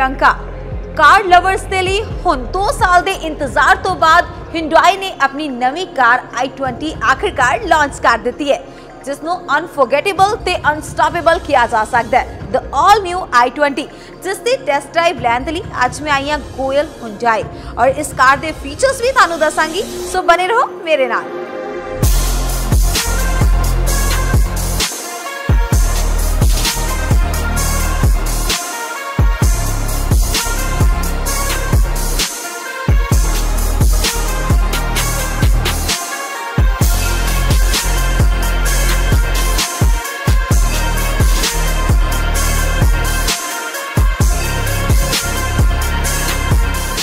Priyanka car lovers ਦੇ ਲਈ ਹੁਣ 2 ਸਾਲ ਦੇ ਇੰਤਜ਼ਾਰ ਤੋਂ ਬਾਅਦ Hyundai ਨੇ ਆਪਣੀ ਨਵੀਂ ਕਾਰ i20 ਆਖਿਰਕਾਰ ਲਾਂਚ ਕਰ ਦਿੱਤੀ ਹੈ ਜਿਸ ਨੂੰ ਅਨਫੋਰਗੇਟੇਬਲ ਤੇ ਅਨਸਟਾਪੇਬਲ किया जा सकता है। द ऑल न्यू i20 जिस दी टेस्ट ड्राइव लैन दे लई अज मैं आई हां गोयल Hyundai और इस कार दे फीचर्स भी तुहानू दसांगी, सो बने रहो मेरे नाल।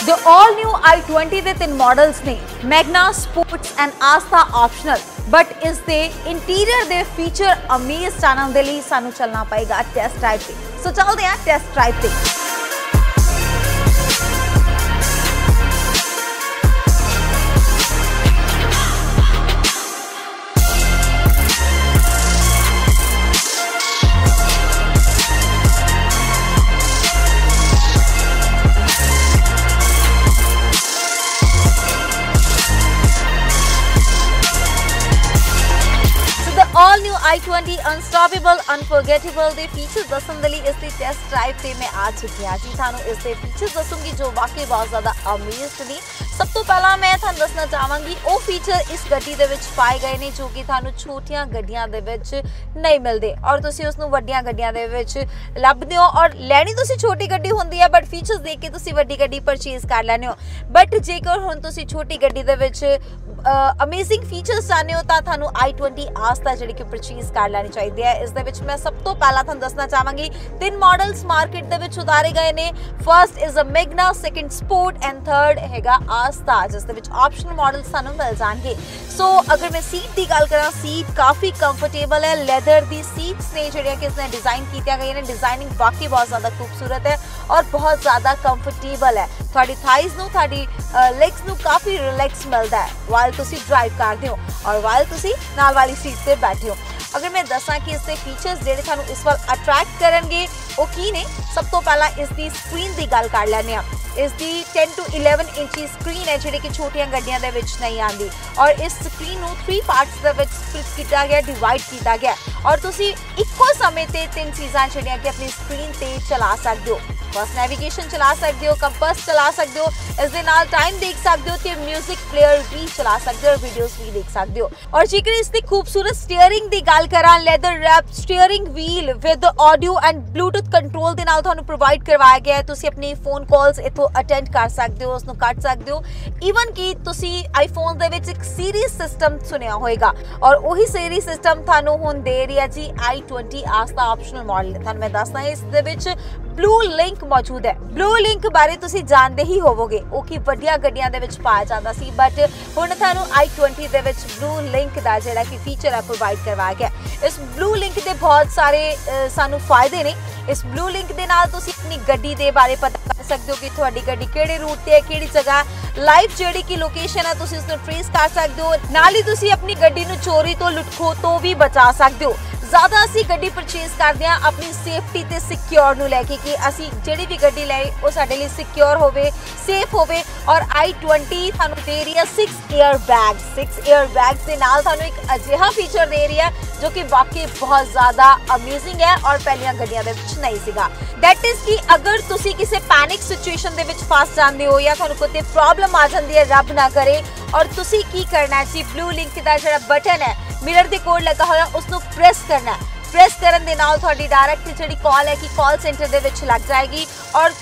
The all new i20 ਦੇ 3 मॉडल्स ने Magna, sports and Aastha optional, but इस दे इंटीरियर दे फीचर अमेज जानने दे लई सानू चलना पएगा टेस्ट ड्राइव ते। सो चलदे हां टेस्ट ड्राइव ते। All new i20 unstoppable unforgettable दे फीचर्स दसन दे लई इस दी टेस्ट ड्राइव ते मैं आ चुकी हां जी। थानू इस दे फीचर्स दसूंगी जो वाकई बहुत ज्यादा अमेज्ड ने। सब तो पहला मैं थानू दसना चाहांगी ओ फीचर इस गड्डी दे विच पाए गए ने जो कि थानू छोटियां गड्डियां दे विच नहीं मिलदे और तुसी उस नू वड्डियां गड्डियां दे विच लभदे हो और लैनी तुसी छोटी गड्डी हुंदी है बट फीचर्स देख के तुसी वड्डी गड्डी परचेज कर लैने हो। बट जेकर हुण तुसी छोटी गड्डी दे विच अमेजिंग फीचर्स चाहते हो तो थानू i20 आस्था जिहड़ी कि परचेज कर लैनी चाहिए है। इस दे विच मैं सब तो पहला थानू दसना चाहांगी 3 मॉडल्स मार्केट दे विच उतारे गए ने। First is a Magna, second sport and third हैगा आस्था जिस दे विच ऑप्शनल मॉडल्स थानू मिल जाणगे। सो अगर मैं सीट की गल करा, सीट काफ़ी कंफर्टेबल है। लैदर दी सीट्स ने जिहड़ियां कि इसने डिजाइन कीतियां गई ने, डिजाइनिंग वाकई बहुत ज़्यादा खूबसूरत है और बहुत ज़्यादा कंफर्टेबल है। थोड़ी थाइज नू, थोड़ी लेग्स नू काफ़ी रिलैक्स मिलता है वाइल तुसी ड्राइव करते हो और वाइल तुसी नाल वाली सीट से बैठे हो। अगर मैं दसा कि इसके फीचर्स जिहड़े थानू इस वाल अट्रैक्ट करनगे वो की ने, सब तो पहला इसकी स्क्रीन की गल कर लैने आ। इसकी 10 to 11 इंची स्क्रीन है जिहड़ी कि छोटियां गड्डियां दे विच नहीं आती और इस स्क्रीन नू 3 पार्ट्स दे विच स्प्लिट किया गया, डिवाइड किया गया और तुसी इक्को समय ते 3 चीज़ां जिहड़ियां कि अपनी स्क्रीन ते चला सकते हो। बस नैविगेशन चला सकते हो, कंपास चला सकते हो, इस दे नाल टाइम देख सकते हो ते म्यूजिक प्लेयर भी चला सकते हो और वीडियोस भी देख सकते हो। और जेकर इसकी खूबसूरत स्टीयरिंग की गल करा, leather wrap steering wheel with audio and bluetooth control दे नाल तुहानू प्रोवाइड करवाया गया है। तुसी अपनी फोन कॉल्स इथों अटेंड कर सकते हो, उसनू कट सकते हो। ईवन कि तुसी आईफोन दे विच एक सीरीज सिस्टम सुनिया होएगा और वही सीरीज सिस्टम थानू हुण दे रही है जी i20 आस्था ऑप्शनल मॉडल। थानू मैं दसदा इस दे विच ब्लू लिंक मौजूद है। ब्लू लिंक बारे तुसी जानते ही होवोगे, वो कि वड्डियां गड्डियां दे विच पाया जाता सी, बट हुण थानू i20 दे विच ब्लू लिंक दा जिहड़ा कि फीचर है प्रोवाइड करवाया गया। इस ब्लू लिंक दे बहुत सारे सानू फायदे ने। इस ब्लू लिंक दे नाल तुसी अपनी गड्डी दे बारे पता कर सकते हो कि तुहाडी गड्डी किहड़े रूट ते है, किहड़ी जगह लाइव जिहड़ी कि लोकेशन है तुसी उसनू ट्रेस कर सकते हो। नाल ही तुसी अपनी गड्डी नू चोरी तो लुटखो तो भी बचा सकते हो। ज़्यादा असी गड्डी परचेज करते हैं अपनी सेफ्टी ते सिक्योर नू लैके कि असी जिहड़ी भी गड्डी लै वो साडे लई सिक्योर होवे, सेफ होवे और i20 थानू दे रही है 6 एयर बैग्स। 6 एयर बैग्स के नाल थानू एक अजिहा फीचर दे रही है जो कि वाकई बहुत ज़्यादा अमेजिंग है और पहलियां गड्डियां दे विच नहीं सीगा। दैट इज़ कि अगर तुसी किसी पैनिक सिचुएशन दे विच फस जांदे हो या थानू कोई प्रॉब्लम आ जांदी है, रब ना करे, और तुसी की करना है जी, ब्लू लिंक दा जिहड़ा बटन है मिरर दे कोल लगा होया उसनू प्रेस करना है। प्रेस करन दे नाल थोड़ी डायरेक्ट जिहड़ी कॉल है कि कॉल सेंटर दे विच लग जाएगी और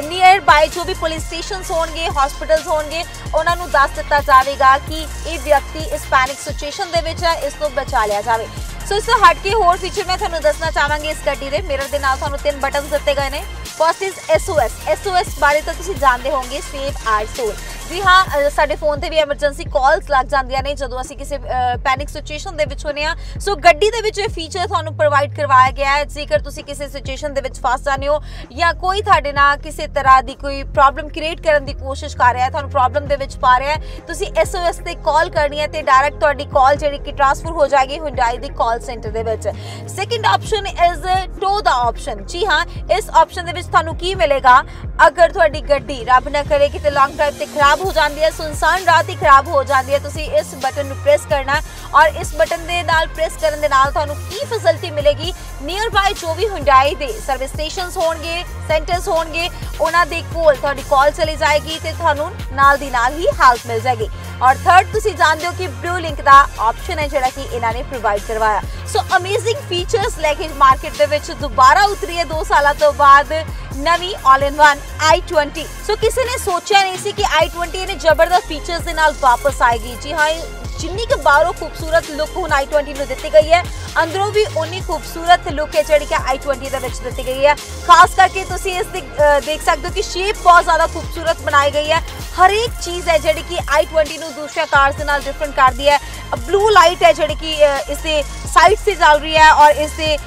नियर बाय जो भी पुलिस स्टेशन होंगे, हॉस्पिटल्स होंगे, उन्होंने दस दिता जाएगा कि ये व्यक्ति इस पैनिक सिचुएशन दे विच है, इसको बचा लिया जाए। सो इस हट के होर फीचर मैं थानू दसना चाहांगी इस गड्डी दे मिरर दे नाल थानू 3 बटन दिते गए ने। First is SOS। SOS बारे तो तुसी जानते होंगे, सेव आवर सोल। जी हाँ, साडे फोन ते भी एमरजेंसी कॉल्स लग जांदियां ने जदों असीं किसी पैनिक सिचुएशन दे विच होने आ। सो गड्डी दे विच फीचर तुहानूं प्रोवाइड करवाया गया है। जेकर तुसीं किसी सिचुएशन दे विच फस जाने हो या कोई तुहाडे नाल किसी तरह दी कोई प्रॉब्लम क्रिएट करन दी कोशिश कर रहा है, तुहानूं प्रॉब्लम दे विच पा रहा है, तुसीं SOS ते कॉल करनी है ते डायरेक्ट तुहाडी कॉल जिहड़ी कि ट्रांसफर हो जाएगी हुंडई दी कॉल सेंटर दे विच। Second option is to the option. जी हाँ, इस ऑप्शन दे विच तुहानूं की मिलेगा, अगर तुहाडी गड्डी रब ना करे किते लॉन्ग ड्राइव ते खराब हो जाती है, सुनसान राह ते खराब हो जाती है, तुसीं इस बटन नूं प्रेस करना और इस बटन दे नाल प्रेस करन दे नाल तुहानूं की फैसिलिटी मिलेगी, नियर बाय जो भी हुंडई दे सर्विस स्टेशनस होणगे, सेंटर्स होणगे, उन्हां दे कोल तुहाडी कॉल चली जाएगी ते तुहानूं नाल दी नाल ही हेल्प मिल जाएगी। और थर्ड तुसीं जानदे हो कि ब्लू लिंक दा ऑप्शन है जिहड़ा कि इन्हां ने प्रोवाइड करवाया। सो अमेजिंग फीचर्स लैके मार्केट दे विच दोबारा उतरी है 2 साल तो बाद नवी ऑल इन वन i20। सो किसी ने सोचा नहीं सी कि i20 ने जबरदस्त फीचर्स दे नाल वापस आएगी। जी हाँ, जिन्नी के बाहरों खूबसूरत लुक हुण i20 नूं दित्ती गई है, अंदरों भी उन्नी खूबसूरत लुक है जिहड़ी कि i20 दे विच दित्ती गई है। खास करके तुसीं इस देख सकते हो कि शेप बहुत ज्यादा खूबसूरत बनाई गई है। हर एक चीज़ है जिहड़ी कि i20 नूं दूसरे कार्स दे नाल डिफरेंट कर दी है। ब्लू लाइट है जिहड़ी कि इससे साइड से चल रही है और इससे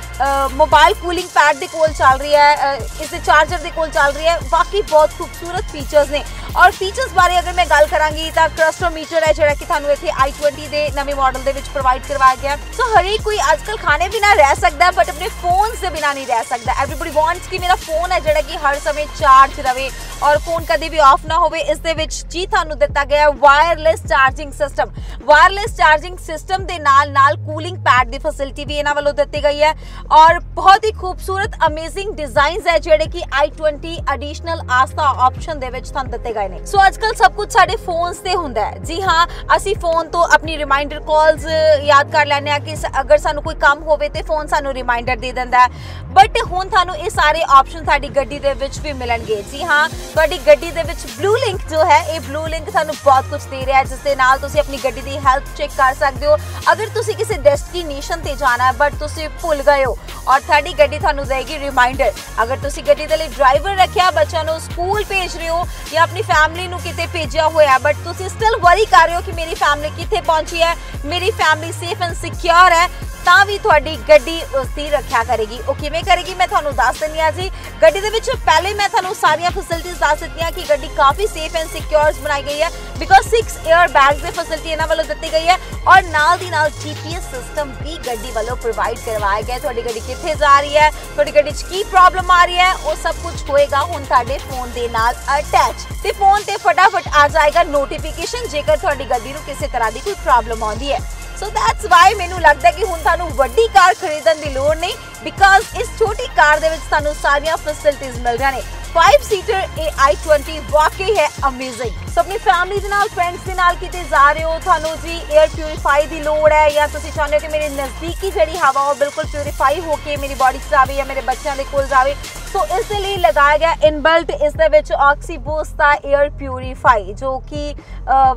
मोबाइल कूलिंग पैड दे कोल चल रही है, इससे चार्जर दे कोल चल रही है। वाकई बहुत खूबसूरत फीचर्स ने। और फीचर्स बारे अगर मैं गल करांगी तां क्रोस्टोमीटर है जिहड़ा कि तुहानूं इत्थे i20 दे नवे मॉडल दे विच प्रोवाइड करवाया गया। सो हर एक कोई आजकल खाने बिना रह सकदा है बट अपने फोन से बिना नहीं रह सकदा। एवरीबॉडी वांट्स कि मेरा फोन है जिहड़ा कि हर समय चार्ज रहे और फोन कभी भी ऑफ ना होवे। इस दे विच जी तुहानूं दित्ता गया wireless charging system. Wireless charging system दे नाल नाल कूलिंग पैड दी फैसिलिटी भी इन्हां वालों दित्ती गई है और बहुत ही खूबसूरत अमेजिंग डिजाइन्स है जिहड़े कि i20 एडिशनल आस्था ऑप्शन दे विच तुहानूं दित्ते गए ने। सो आजकल सब कुछ साडे फोन्स ते हुंदा है। जी हाँ, असी फोन तो अपनी रिमाइंडर कॉल्स याद कर लैने आ कि अगर सानूं कोई काम होवे ते फोन सानूं रिमाइंडर दे दिंदा है। बट हुण तुहानूं ये सारे ऑप्शन साडी गड्डी दे विच भी मिलणगे। जी हाँ, तुहाडी गड्डी दे विच ब्लू लिंक जो है, ये ब्लू लिंक तुहानूं बहुत कुछ दे रहा है जिस दे नाल तुसीं अपनी गड्डी दी हेल्थ चेक कर सकदे हो। अगर तुसीं किसी डेस्टिनेशन ते जाना है बट तुसीं भुल गए हो और तुहाडी गड्डी तुहानूं देगी रिमाइंडर। अगर तुसीं गड्डी दे लई ड्राइवर रखिया, बच्चों नूं स्कूल भेज रहे हो या अपनी फैमिली नूं किते भेजिया होया बट तुसीं स्टिल वरी कर रहे हो कि मेरी फैमिली किथे पहुंची है, मेरी फैमिली सेफ एंड सिक्योर है, तां भी तुहाडी गड्डी उसकी रखिया करेगी। वो किवें करेगी मैं तुहानूं दस दिंदी हां जी। गड्डी दे विच पहले मैं तुहानूं सारियां फैसिलिटीज दस दित्तियां कि गड्डी काफ़ी सेफ एंड सिक्योर बनाई गई है because 6 air bags the facility इन्हां वालों दित्ती गई है और नाल दी नाल GPS सिस्टम भी गड्डी वालों प्रोवाइड करवाया गया। तुहाडी गड्डी कित्थे जा रही है, तुहाडी गड्डी च की प्रॉब्लम आ रही है, वो सब कुछ होएगा हुण तुहाडे फोन दे नाल अटैच ते फोन ते फटाफट आ जाएगा नोटिफिकेशन जेकर तुहाडी गड्डी नूं किसी तरह की कोई प्रॉब्लम आउंदी है। सो दैट्स वाई मैनू लगता है कि हुण तुहानूं वड्डी कार खरीदण दी लोड़ नहीं बिकॉज इस छोटी कार दे विच तुहानूं सारियां फैसिलिटीज मिल रही हैं। 5 सीटर i20 वाकई है अमेजिंग। सो अपनी फैमिली दे नाल फ्रेंड्स दे नाल किते जा रहे हो, तुहानूं जी एयर प्यूरीफाई दी लोड़ है या तुसीं चाਹੁੰਦੇ हो कि मेरी नज़दीकी जिहड़ी हवा वो बिल्कुल प्यूरीफाई होके मेरी बॉडी च जावे या मेरे बच्चों दे कोल जावे, तो इस लिए लगाया गया इनबिल्ट इस दे विच ऑक्सीबूस्ट दा एयर प्यूरीफाई जो कि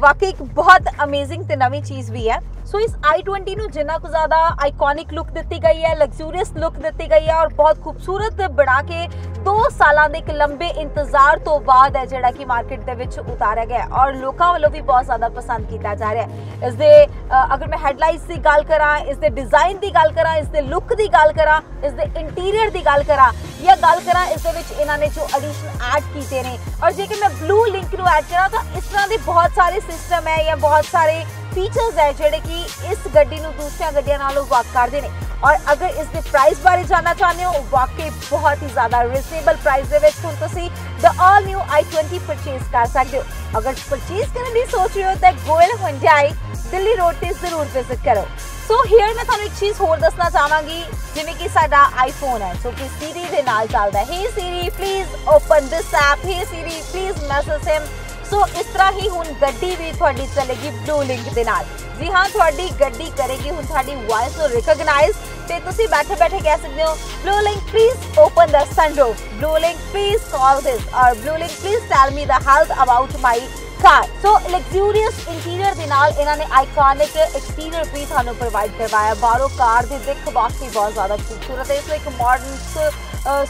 वाकई एक बहुत अमेजिंग ते नवी चीज़ भी है। सो इस i20 नूं जिन्ना को ज़्यादा आइकॉनिक लुक दी गई है, लग्जूरियस लुक दी गई है और बहुत खूबसूरत बना के 2 सालां दे एक लंबे इंतजार तो बाद है जिहड़ा कि मार्केट दे विच उतारिया गया और लोकां वालों भी बहुत ज़्यादा पसंद किया जा रहा है। इस दे अगर मैं हेडलाइट्स की गल करा, इस दे डिज़ाइन की गल करा, इस दे लुक की गल करा, इस दे इंटीरियर की गल करा या गल करा इस दे विच इन्हां ने जो एडिशन ऐड कीते ने और जेकर मैं ब्लू लिंक नूं ऐड करा तो इस तरह के बहुत सारे सिस्टम है या बहुत सारे फीचर्स है जिहड़े कि इस गड्डी नूं दूसरियां गड्डियां नालों वर्क करदे ने। और अगर इसके प्राइस बारे जानना चाहते हो वाकई बहुत ही ज़्यादा रिजनेबल प्राइस दे विच हुण तुसीं the all new i20 purchase कर सकते हो। अगर परचेज करने की सोच रहे हो तो गोयल हुंडई दिल्ली रोड ते जरूर विजिट करो। सो हियर मैं तुहानूं एक चीज़ होर दसना चाहांगी जिवें कि साडा आईफोन है जो कि सीरी दे नाल चलदा है। Hey Siri please open this app, hey Siri please message him. So इस तरह ही हुण गड्डी भी तुहाडी चलेगी ब्लू लिंक दे नाल। जी हाँ, तुहाडी गड्डी करेगी हुण तुहाडी वॉइस नूं रिकॉग्नाइज ते तुसीं बैठे बैठे कह सकते हो blue link please open the sunroof, blue link please call this और blue link please tell me the health about my car. So luxurious interior ਦੇ ਨਾਲ ਇਹਨਾਂ ਨੇ ਆਈਕॉनिक एक्सटीरियर भी थानू प्रोवाइड करवाया। बाहरों कार ਦੀ ਦਿੱਖ ਵਾਕਈ बहुत ज़्यादा खूबसूरत है। इसमें एक मॉडर्न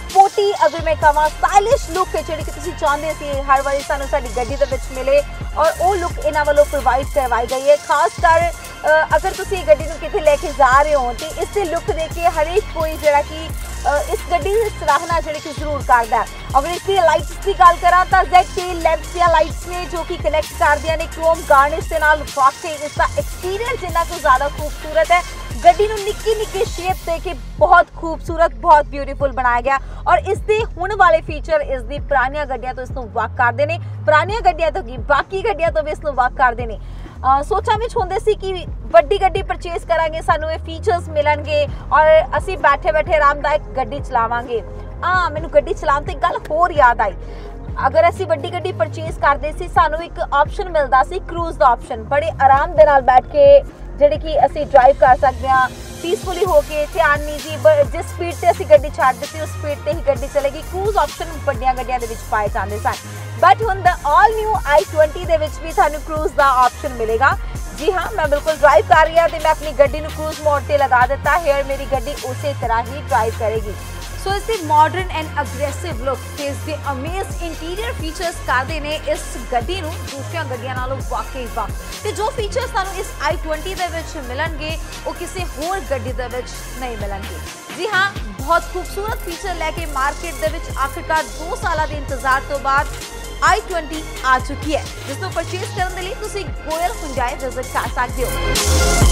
स्पोर्टी अगर मैं कहां स्टाइलिश लुक है ਜਿਹੜੀ ਕਿ ਤੁਸੀਂ ਚਾਹੁੰਦੇ ਸੀ हर ਵਾਰੀ ਸਾਨੂੰ ਸਾਡੀ ਗੱਡੀ ਦੇ ਵਿੱਚ ਮਿਲੇ और वो लुक ਇਹਨਾਂ ਵੱਲੋਂ प्रोवाइड करवाई गई है। खास कर अगर तुसी गड्डी नूं किते लेके जा रहे हो तो इससे लुक देख के हरेक कोई जिहड़ा कि इस गड्डी की सराहना जिहड़ी कि जरूर करदा है। अगर इसकी लाइट्स की गल करा तो जेड टेल लैंप्स या लाइट्स ने जो कि कनैक्ट करदियां ने क्रोम गार्निश दे नाल वाकई इसका एक्सटीरियर जिन्ना को ज़्यादा खूबसूरत है। गड्डी नूं निक्की निक्की शेप दे के बहुत खूबसूरत बहुत ब्यूटीफुल बनाया गया और इसके हुण वाले फीचर इसकी पुरानियां गड्डियां तो इसनूं वक करदे ने, पुरानियां गड्डियां तो की बाकी गड्डियां तो भी इसनूं वक करदे ने। सोचा विच हुंदे सी कि वड्डी गड्डी परचेज करांगे सानू ये फीचर्स मिलणगे और असीं बैठे बैठे आरामदायक गड्डी चलावांगे। मैनूं गड्डी चलाउण ते गल होर याद आई, अगर असीं वड्डी गड्डी परचेज करदे सी सानू एक ऑप्शन मिलदा सी क्रूज दा ऑप्शन, बड़े आराम दे नाल बैठ के जिहड़ी कि असीं ड्राइव कर सकदे हां पीसफुली होके, ध्यान नहीं जी जिस स्पीड से असीं गड्डी छड्ड दित्ती उस स्पीड ते ही गड्डी चलेगी। क्रूज ऑप्शन वड्डियां गड्डियां दे विच पाए जांदे सन, बट हुण द ऑल न्यू i20 दे विच भी थानू क्रूज दा ऑप्शन मिलेगा। जी हाँ, मैं बिल्कुल ड्राइव कर रही हूँ तो मैं अपनी गड्डी नूं क्रूज मोड ते लगा दिता है और मेरी गड्डी उसी तरह ही ड्राइव करेगी। सो इसके मॉडर्न एंड अग्रेसिव लुक ते इसके अमेज इंटीरियर फीचर्स करदे ने इस गड्डी नूं दूसरियां गड्डियां नालों वाकई वक ते जो फीचर्स तुहानूं इस i20 दे विच मिलणगे वो किसी होर गड्डी दे विच नहीं मिलणगे। जी हाँ, बहुत खूबसूरत फीचर लैके मार्केट दे विच आखिरकार 2 साल के इंतजार तो बाद i20 आ चुकी है, जिसनूं परचेज करने के लिए तुसीं गोयल हुंडई विजिट कर सकते हो।